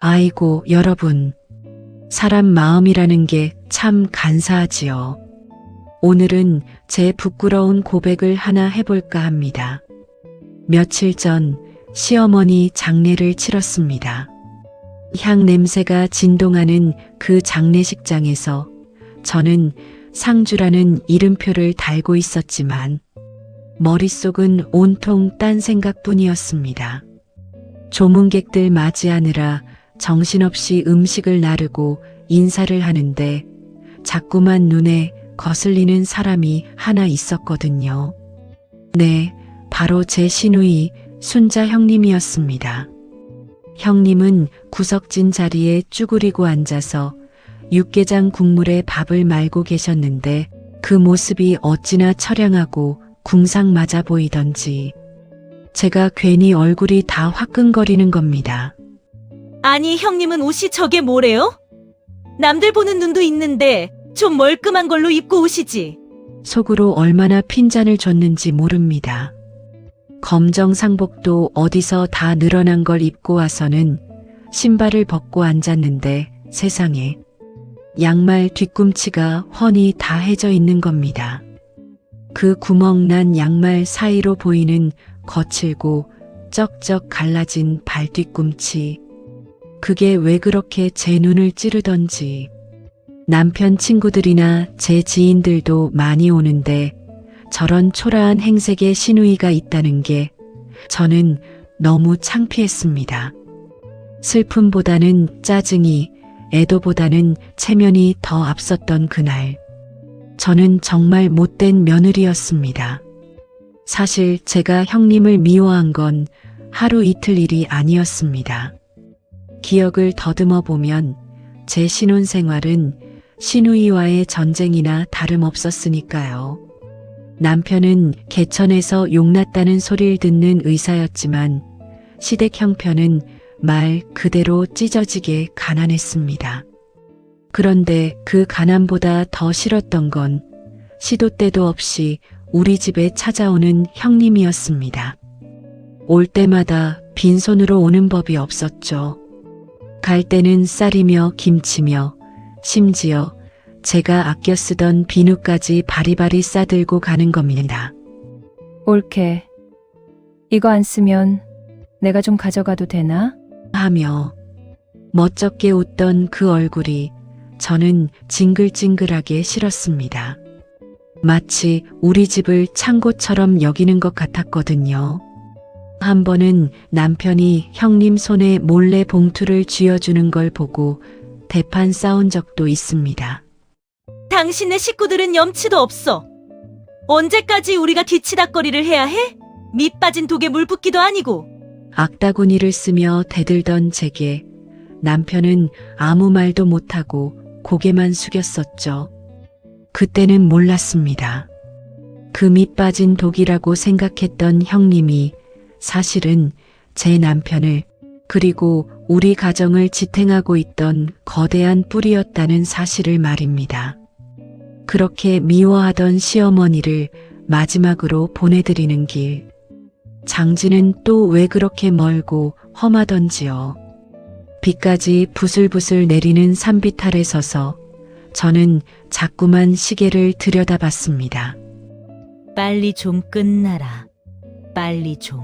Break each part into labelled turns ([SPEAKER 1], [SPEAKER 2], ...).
[SPEAKER 1] 아이고, 여러분. 사람 마음이라는 게 참 간사하지요. 오늘은 제 부끄러운 고백을 하나 해볼까 합니다. 며칠 전 시어머니 장례를 치렀습니다. 향 냄새가 진동하는 그 장례식장에서 저는 상주라는 이름표를 달고 있었지만 머릿속은 온통 딴 생각뿐이었습니다. 조문객들 맞이하느라 정신없이 음식을 나르고 인사를 하는데 자꾸만 눈에 거슬리는 사람이 하나 있었거든요. 네, 바로 제 시누이 순자 형님이었습니다. 형님은 구석진 자리에 쭈그리고 앉아서 육개장 국물에 밥을 말고 계셨는데 그 모습이 어찌나 처량하고 궁상맞아 보이던지 제가 괜히 얼굴이 다 화끈거리는 겁니다.
[SPEAKER 2] 아니, 형님은 옷이 저게 뭐래요? 남들 보는 눈도 있는데 좀 멀끔한 걸로 입고 오시지.
[SPEAKER 1] 속으로 얼마나 핀잔을 줬는지 모릅니다. 검정 상복도 어디서 다 늘어난 걸 입고 와서는 신발을 벗고 앉았는데 세상에 양말 뒤꿈치가 훤히 다 해져 있는 겁니다. 그 구멍 난 양말 사이로 보이는 거칠고 쩍쩍 갈라진 발 뒤꿈치. 그게 왜 그렇게 제 눈을 찌르던지. 남편 친구들이나 제 지인들도 많이 오는데 저런 초라한 행색의 시누이가 있다는 게 저는 너무 창피했습니다. 슬픔보다는 짜증이, 애도보다는 체면이 더 앞섰던 그날. 저는 정말 못된 며느리였습니다. 사실 제가 형님을 미워한 건 하루 이틀 일이 아니었습니다. 기억을 더듬어 보면 제 신혼생활은 시누이와의 전쟁이나 다름없었으니까요. 남편은 개천에서 용났다는 소리를 듣는 의사였지만 시댁 형편은 말 그대로 찢어지게 가난했습니다. 그런데 그 가난보다 더 싫었던 건 시도 때도 없이 우리 집에 찾아오는 형님이었습니다. 올 때마다 빈손으로 오는 법이 없었죠. 갈 때는 쌀이며 김치며 심지어 제가 아껴 쓰던 비누까지 바리바리 싸들고 가는 겁니다.
[SPEAKER 3] 옳게. 이거 안 쓰면 내가 좀 가져가도 되나?
[SPEAKER 1] 하며 멋쩍게 웃던 그 얼굴이 저는 징글징글하게 싫었습니다. 마치 우리 집을 창고처럼 여기는 것 같았거든요. 한 번은 남편이 형님 손에 몰래 봉투를 쥐어주는 걸 보고 대판 싸운 적도 있습니다.
[SPEAKER 2] 당신네 식구들은 염치도 없어. 언제까지 우리가 뒤치다꺼리를 해야 해? 밑 빠진 독에 물 붓기도 아니고.
[SPEAKER 1] 악다구니를 쓰며 대들던 제게 남편은 아무 말도 못하고 고개만 숙였었죠. 그때는 몰랐습니다. 그 밑 빠진 독이라고 생각했던 형님이 사실은 제 남편을 그리고 우리 가정을 지탱하고 있던 거대한 뿌리였다는 사실을 말입니다. 그렇게 미워하던 시어머니를 마지막으로 보내드리는 길. 장지는 또 왜 그렇게 멀고 험하던지요. 비까지 부슬부슬 내리는 산비탈에 서서 저는 자꾸만 시계를 들여다봤습니다.
[SPEAKER 2] 빨리 좀 끝나라. 빨리 좀.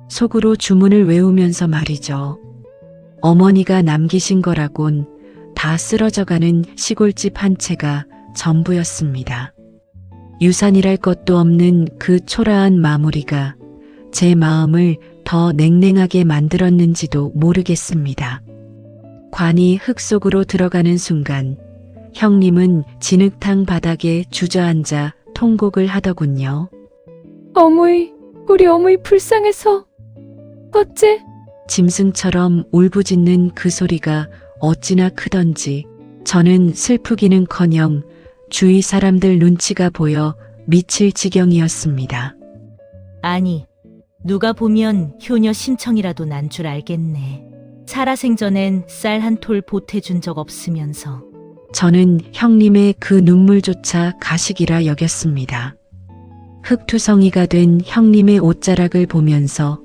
[SPEAKER 1] 속으로 주문을 외우면서 말이죠. 어머니가 남기신 거라곤 다 쓰러져가는 시골집 한 채가 전부였습니다. 유산이랄 것도 없는 그 초라한 마무리가 제 마음을 더 냉랭하게 만들었는지도 모르겠습니다. 관이 흙 속으로 들어가는 순간 형님은 진흙탕 바닥에 주저앉아 통곡을 하더군요.
[SPEAKER 3] 어머이, 우리 어머이 불쌍해서. 어째?
[SPEAKER 1] 짐승처럼 울부짖는 그 소리가 어찌나 크던지 저는 슬프기는커녕 주위 사람들 눈치가 보여 미칠 지경이었습니다.
[SPEAKER 2] 아니, 누가 보면 효녀 심청이라도 난 줄 알겠네. 살아생전엔 쌀 한 톨 보태준 적 없으면서.
[SPEAKER 1] 저는 형님의 그 눈물조차 가식이라 여겼습니다. 흙투성이가 된 형님의 옷자락을 보면서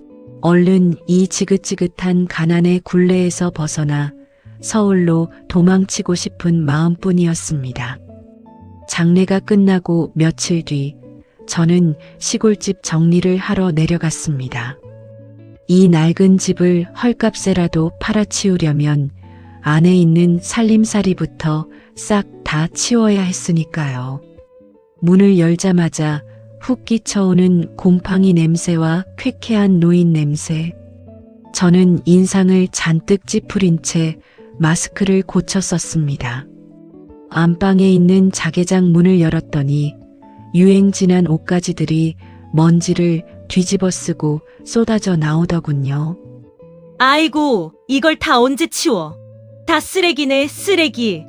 [SPEAKER 1] 얼른 이 지긋지긋한 가난의 굴레에서 벗어나 서울로 도망치고 싶은 마음뿐이었습니다. 장례가 끝나고 며칠 뒤 저는 시골집 정리를 하러 내려갔습니다. 이 낡은 집을 헐값에라도 팔아치우려면 안에 있는 살림살이부터 싹 다 치워야 했으니까요. 문을 열자마자 훅 끼쳐오는 곰팡이 냄새와 쾌쾌한 노인 냄새. 저는 인상을 잔뜩 찌푸린 채 마스크를 고쳐 썼습니다. 안방에 있는 자개장 문을 열었더니 유행 지난 옷가지들이 먼지를 뒤집어 쓰고 쏟아져 나오더군요.
[SPEAKER 2] 아이고, 이걸 다 언제 치워? 다 쓰레기네, 쓰레기.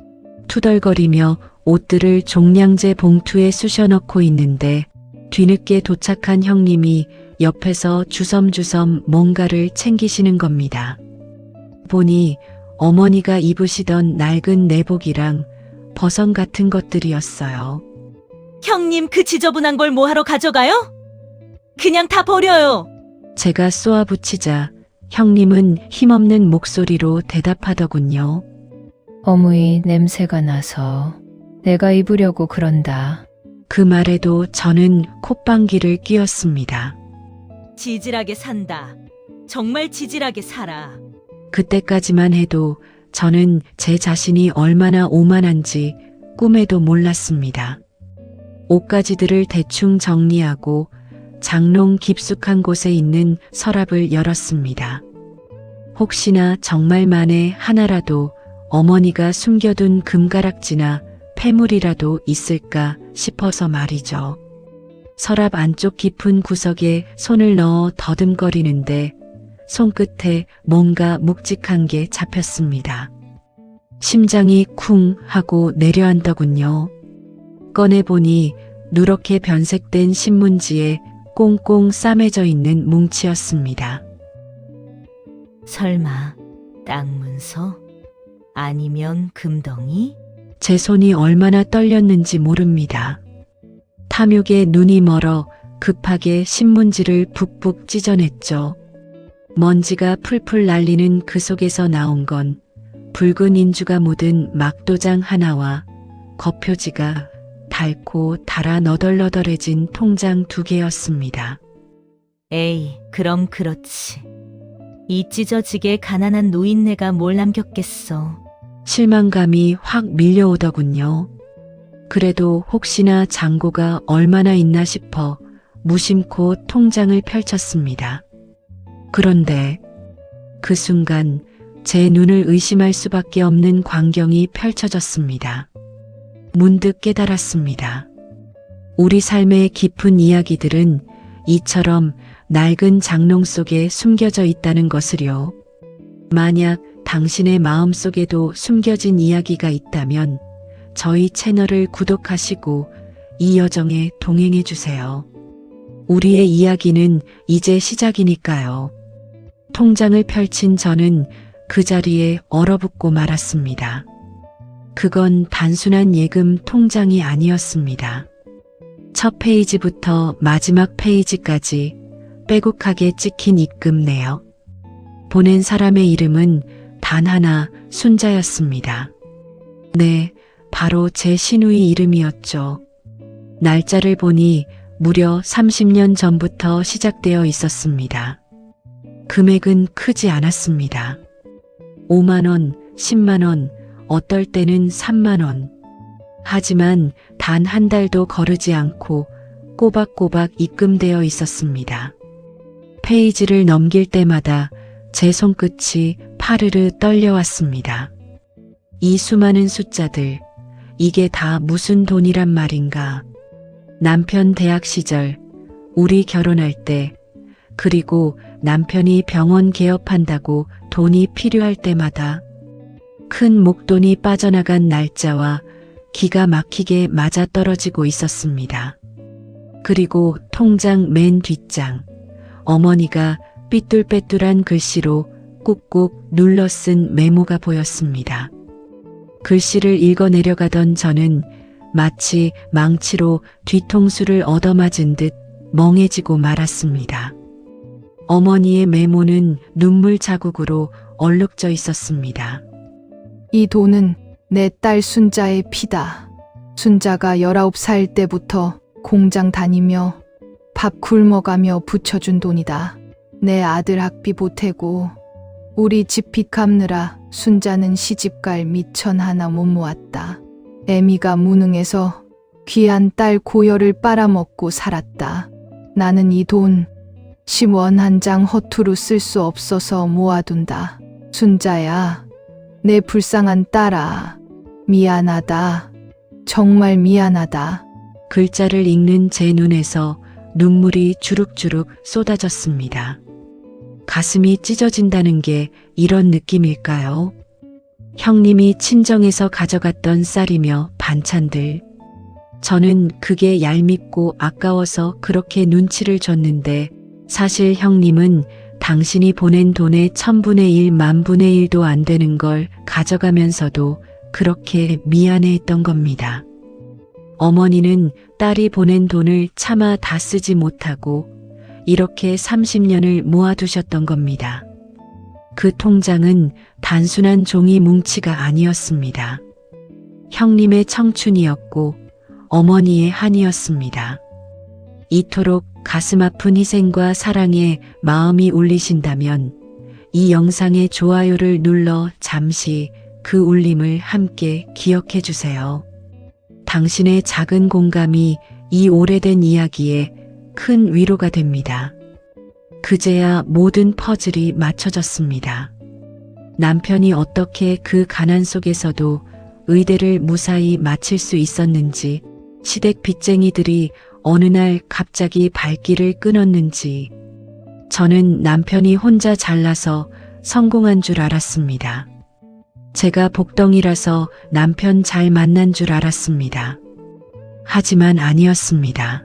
[SPEAKER 1] 투덜거리며 옷들을 종량제 봉투에 쑤셔 넣고 있는데 뒤늦게 도착한 형님이 옆에서 주섬주섬 뭔가를 챙기시는 겁니다. 보니 어머니가 입으시던 낡은 내복이랑 버선 같은 것들이었어요.
[SPEAKER 2] 형님, 그 지저분한 걸 뭐하러 가져가요? 그냥 다 버려요.
[SPEAKER 1] 제가 쏘아붙이자 형님은 힘없는 목소리로 대답하더군요.
[SPEAKER 3] 어머니 냄새가 나서 내가 입으려고 그런다.
[SPEAKER 1] 그 말에도 저는 콧방귀를 뀌었습니다.
[SPEAKER 2] 지질하게 산다. 정말 지질하게 살아.
[SPEAKER 1] 그때까지만 해도 저는 제 자신이 얼마나 오만한지 꿈에도 몰랐습니다. 옷가지들을 대충 정리하고 장롱 깊숙한 곳에 있는 서랍을 열었습니다. 혹시나 정말 만에 하나라도 어머니가 숨겨둔 금가락지나 폐물이라도 있을까 싶어서 말이죠. 서랍 안쪽 깊은 구석에 손을 넣어 더듬거리는데 손끝에 뭔가 묵직한 게 잡혔습니다. 심장이 쿵 하고 내려앉더군요. 꺼내보니 누렇게 변색된 신문지에 꽁꽁 싸매져 있는 뭉치였습니다.
[SPEAKER 2] 설마 땅 문서? 아니면 금덩이?
[SPEAKER 1] 제 손이 얼마나 떨렸는지 모릅니다. 탐욕에 눈이 멀어 급하게 신문지를 북북 찢어냈죠. 먼지가 풀풀 날리는 그 속에서 나온 건 붉은 인주가 묻은 막도장 하나와 거표지가 닳고 달아 너덜너덜해진 통장 2개였습니다.
[SPEAKER 2] 에이, 그럼 그렇지. 이 찢어지게 가난한 노인네가 뭘 남겼겠어.
[SPEAKER 1] 실망감이 확 밀려오더군요. 그래도 혹시나 잔고가 얼마나 있나 싶어 무심코 통장을 펼쳤습니다. 그런데 그 순간 제 눈을 의심할 수밖에 없는 광경이 펼쳐졌습니다. 문득 깨달았습니다. 우리 삶의 깊은 이야기들은 이처럼 낡은 장롱 속에 숨겨져 있다는 것을요. 만약 당신의 마음 속에도 숨겨진 이야기가 있다면 저희 채널을 구독하시고 이 여정에 동행해 주세요. 우리의 이야기는 이제 시작이니까요. 통장을 펼친 저는 그 자리에 얼어붙고 말았습니다. 그건 단순한 예금 통장이 아니었습니다. 첫 페이지부터 마지막 페이지까지 빼곡하게 찍힌 입금 내역. 보낸 사람의 이름은 단 하나, 순자였습니다. 네, 바로 제 시누이 이름이었죠. 날짜를 보니 무려 30년 전부터 시작되어 있었습니다. 금액은 크지 않았습니다. 5만 원, 10만 원, 어떨 때는 3만 원. 하지만 단 한 달도 거르지 않고 꼬박꼬박 입금되어 있었습니다. 페이지를 넘길 때마다 제 손끝이 파르르 떨려왔습니다. 이 수많은 숫자들, 이게 다 무슨 돈이란 말인가. 남편 대학 시절, 우리 결혼할 때, 그리고 남편이 병원 개업한다고 돈이 필요할 때마다 큰 목돈이 빠져나간 날짜와 기가 막히게 맞아떨어지고 있었습니다. 그리고 통장 맨 뒷장, 어머니가 삐뚤빼뚤한 글씨로 꾹꾹 눌러 쓴 메모가 보였습니다. 글씨를 읽어 내려가던 저는 마치 망치로 뒤통수를 얻어맞은 듯 멍해지고 말았습니다. 어머니의 메모는 눈물 자국으로 얼룩져 있었습니다.
[SPEAKER 4] 이 돈은 내 딸 순자의 피다. 순자가 19살 때부터 공장 다니며 밥 굶어가며 붙여준 돈이다. 내 아들 학비 보태고 우리 집 빚 갚느라 순자는 시집갈 미천 하나 못 모았다. 애미가 무능해서 귀한 딸 고열을 빨아먹고 살았다. 나는 이 돈 10원 한 장 허투루 쓸 수 없어서 모아둔다. 순자야, 내 불쌍한 딸아, 미안하다. 정말 미안하다.
[SPEAKER 1] 글자를 읽는 제 눈에서 눈물이 주룩주룩 쏟아졌습니다. 가슴이 찢어진다는 게 이런 느낌일까요? 형님이 친정에서 가져갔던 쌀이며 반찬들. 저는 그게 얄밉고 아까워서 그렇게 눈치를 줬는데 사실 형님은 당신이 보낸 돈의 1000분의 1, 10,000분의 1도 안 되는 걸 가져가면서도 그렇게 미안해했던 겁니다. 어머니는 딸이 보낸 돈을 차마 다 쓰지 못하고 이렇게 30년을 모아두셨던 겁니다. 그 통장은 단순한 종이 뭉치가 아니었습니다. 형님의 청춘이었고 어머니의 한이었습니다. 이토록 가슴 아픈 희생과 사랑에 마음이 울리신다면 이 영상의 좋아요를 눌러 잠시 그 울림을 함께 기억해 주세요. 당신의 작은 공감이 이 오래된 이야기에 큰 위로가 됩니다. 그제야 모든 퍼즐이 맞춰졌습니다. 남편이 어떻게 그 가난 속에서도 의대를 무사히 마칠 수 있었는지, 시댁 빚쟁이들이 어느 날 갑자기 발길을 끊었는지, 저는 남편이 혼자 잘나서 성공한 줄 알았습니다. 제가 복덩이라서 남편 잘 만난 줄 알았습니다. 하지만 아니었습니다.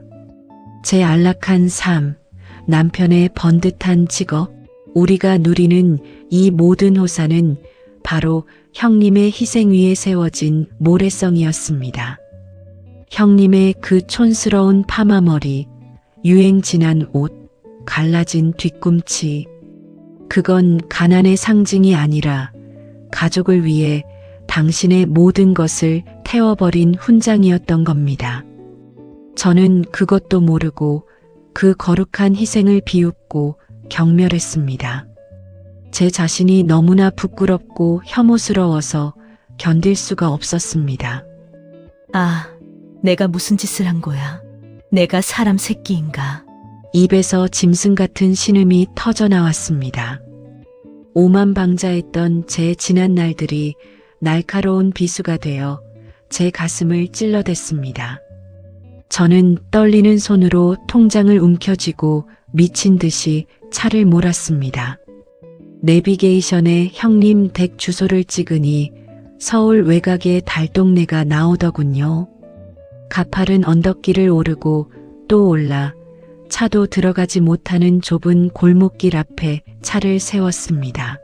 [SPEAKER 1] 제 안락한 삶, 남편의 번듯한 직업, 우리가 누리는 이 모든 호사는 바로 형님의 희생 위에 세워진 모래성이었습니다. 형님의 그 촌스러운 파마머리, 유행 지난 옷, 갈라진 뒤꿈치, 그건 가난의 상징이 아니라 가족을 위해 당신의 모든 것을 태워버린 훈장이었던 겁니다. 저는 그것도 모르고 그 거룩한 희생을 비웃고 경멸했습니다. 제 자신이 너무나 부끄럽고 혐오스러워서 견딜 수가 없었습니다.
[SPEAKER 2] 아, 내가 무슨 짓을 한 거야? 내가 사람 새끼인가?
[SPEAKER 1] 입에서 짐승 같은 신음이 터져 나왔습니다. 오만방자했던 제 지난 날들이 날카로운 비수가 되어 제 가슴을 찔러댔습니다. 저는 떨리는 손으로 통장을 움켜쥐고 미친 듯이 차를 몰았습니다. 내비게이션에 형님 댁 주소를 찍으니 서울 외곽의 달동네가 나오더군요. 가파른 언덕길을 오르고 또 올라 차도 들어가지 못하는 좁은 골목길 앞에 차를 세웠습니다.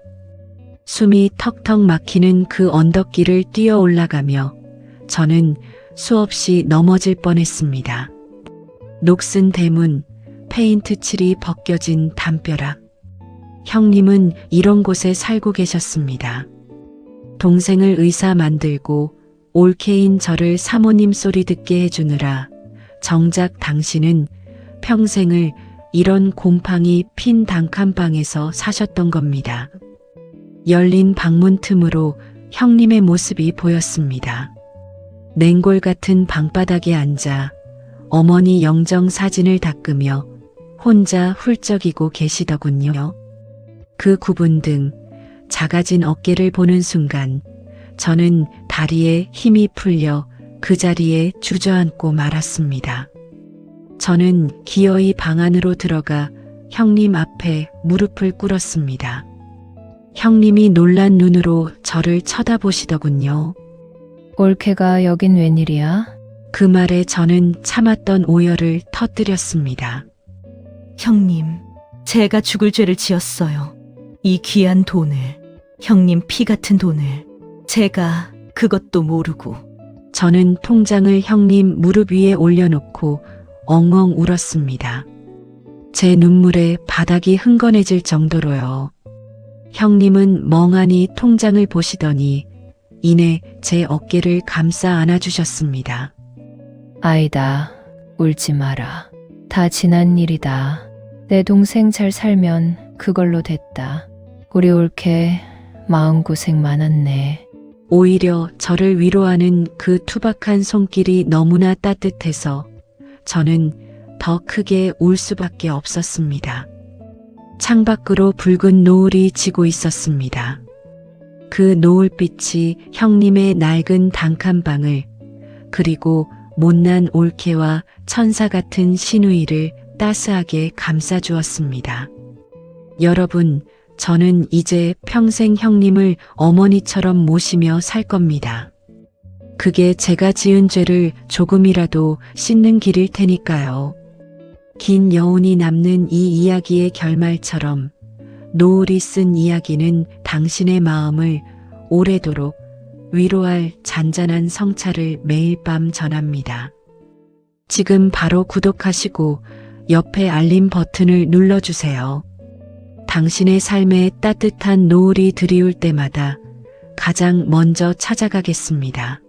[SPEAKER 1] 숨이 턱턱 막히는 그 언덕길을 뛰어 올라가며 저는 수없이 넘어질 뻔했습니다. 녹슨 대문, 페인트 칠이 벗겨진 담벼락. 형님은 이런 곳에 살고 계셨습니다. 동생을 의사 만들고 올케인 저를 사모님 소리 듣게 해주느라 정작 당신은 평생을 이런 곰팡이 핀 단칸방에서 사셨던 겁니다. 열린 방문 틈으로 형님의 모습이 보였습니다. 냉골 같은 방바닥에 앉아 어머니 영정 사진을 닦으며 혼자 훌쩍이고 계시더군요. 그 굽은 등, 작아진 어깨를 보는 순간 저는 다리에 힘이 풀려 그 자리에 주저앉고 말았습니다. 저는 기어이 방 안으로 들어가 형님 앞에 무릎을 꿇었습니다. 형님이 놀란 눈으로 저를 쳐다보시더군요.
[SPEAKER 3] 올케가 여긴 웬일이야?
[SPEAKER 1] 그 말에 저는 참았던 오열을 터뜨렸습니다.
[SPEAKER 2] 형님, 제가 죽을 죄를 지었어요. 이 귀한 돈을, 형님 피 같은 돈을, 제가 그것도 모르고.
[SPEAKER 1] 저는 통장을 형님 무릎 위에 올려놓고 엉엉 울었습니다. 제 눈물에 바닥이 흥건해질 정도로요. 형님은 멍하니 통장을 보시더니 이내 제 어깨를 감싸 안아주셨습니다.
[SPEAKER 3] 아이다, 울지 마라. 다 지난 일이다. 내 동생 잘 살면 그걸로 됐다. 우리 올케 마음고생 많았네.
[SPEAKER 1] 오히려 저를 위로하는 그 투박한 손길이 너무나 따뜻해서 저는 더 크게 울 수밖에 없었습니다. 창밖으로 붉은 노을이 지고 있었습니다. 그 노을빛이 형님의 낡은 단칸방을 그리고 못난 올케와 천사 같은 시누이를 따스하게 감싸주었습니다. 여러분, 저는 이제 평생 형님을 어머니처럼 모시며 살 겁니다. 그게 제가 지은 죄를 조금이라도 씻는 길일 테니까요. 긴 여운이 남는 이 이야기의 결말처럼 노을이 쓴 이야기는 당신의 마음을 오래도록 위로할 잔잔한 성찰을 매일 밤 전합니다. 지금 바로 구독하시고 옆에 알림 버튼을 눌러주세요. 당신의 삶에 따뜻한 노을이 드리울 때마다 가장 먼저 찾아가겠습니다.